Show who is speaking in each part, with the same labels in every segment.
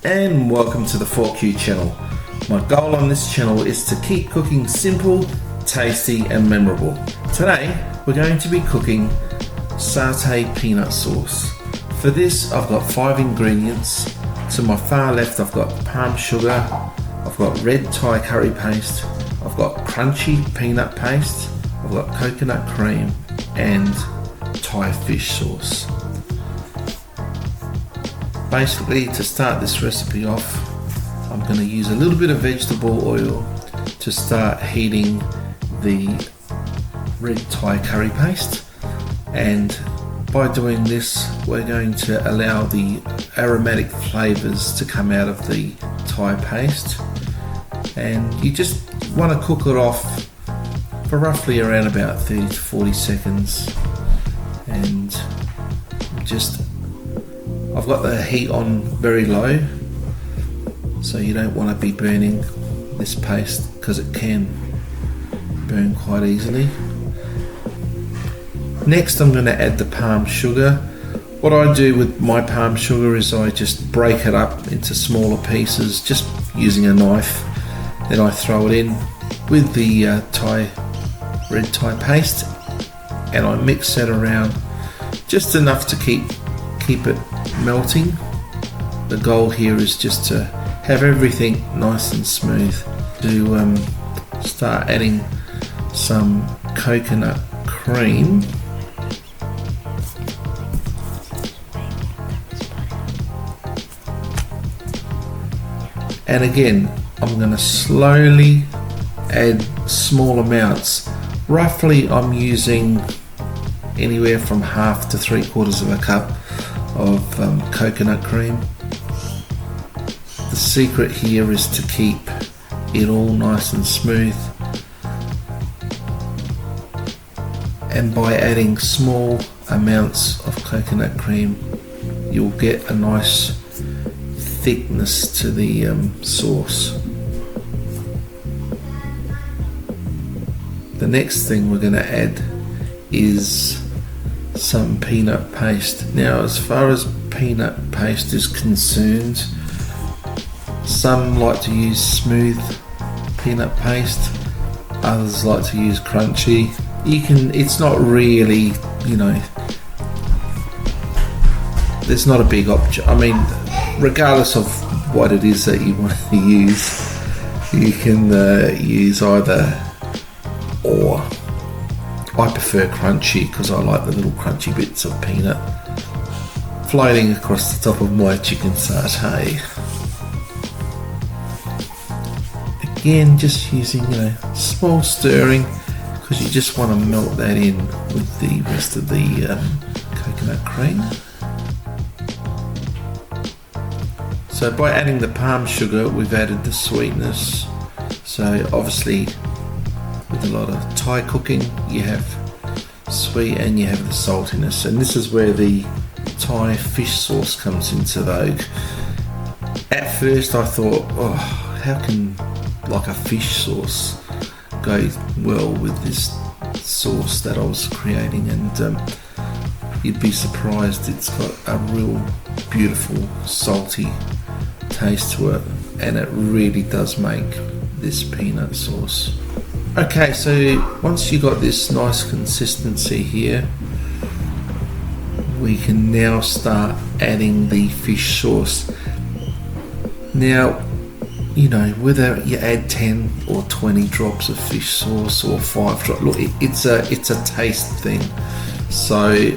Speaker 1: and welcome to the 4Q channel. My goal on this channel is to keep cooking simple, tasty and memorable. Today we're going to be cooking satay peanut sauce. For this I've got 5 ingredients. To my far left I've got palm sugar, I've got red Thai curry paste, I've got crunchy peanut paste, I've got coconut cream and Thai fish sauce. Basically, to start this recipe off, I'm going to use a little bit of vegetable oil to start heating the red Thai curry paste, and by doing this we're going to allow the aromatic flavours to come out of the Thai paste, and you just want to cook it off for roughly around about 30 to 40 seconds. And I've got the heat on very low, so you don't want to be burning this paste because it can burn quite easily. Next I'm going to add the palm sugar. What I do with my palm sugar is I just break it up into smaller pieces just using a knife. Then I throw it in with the red Thai paste and I mix that around just enough to keep it melting. The goal here is just to have everything nice and smooth. To start adding some coconut cream. And again, I'm going to slowly add small amounts. Roughly I'm using anywhere from half to 3/4 of a cup of coconut cream. The secret here is to keep it all nice and smooth, and by adding small amounts of coconut cream you'll get a nice thickness to the sauce. The next thing we're going to add is some peanut paste. Now, as far as peanut paste is concerned, some like to use smooth peanut paste, others like to use crunchy. It's not really, there's not a big option. I mean, regardless of what it is that you want to use, you can use either or. I prefer crunchy because I like the little crunchy bits of peanut floating across the top of my chicken satay. Again, just using small stirring because you just want to melt that in with the rest of the coconut cream. So by adding the palm sugar we've added the sweetness. So obviously with a lot of Thai cooking you have sweet and you have the saltiness, and this is where the Thai fish sauce comes into vogue. At first I thought, how can like a fish sauce go well with this sauce that I was creating, and you'd be surprised, it's got a real beautiful salty taste to it, and it really does make this peanut sauce. Okay, so once you got this nice consistency here, we can now start adding the fish sauce. Now, whether you add 10 or 20 drops of fish sauce or 5 drops, look, it's a taste thing. So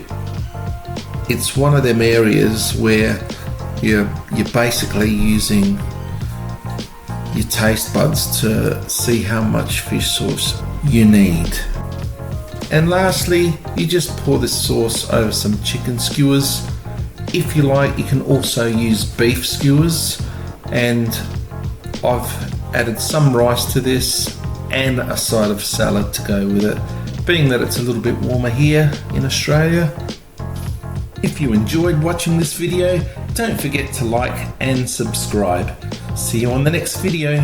Speaker 1: it's one of them areas where you're basically using your taste buds to see how much fish sauce you need. And lastly, you just pour this sauce over some chicken skewers. If you like, you can also use beef skewers, and I've added some rice to this and a side of salad to go with it, being that it's a little bit warmer here in Australia. If you enjoyed watching this video, don't forget to like and subscribe. See you on the next video.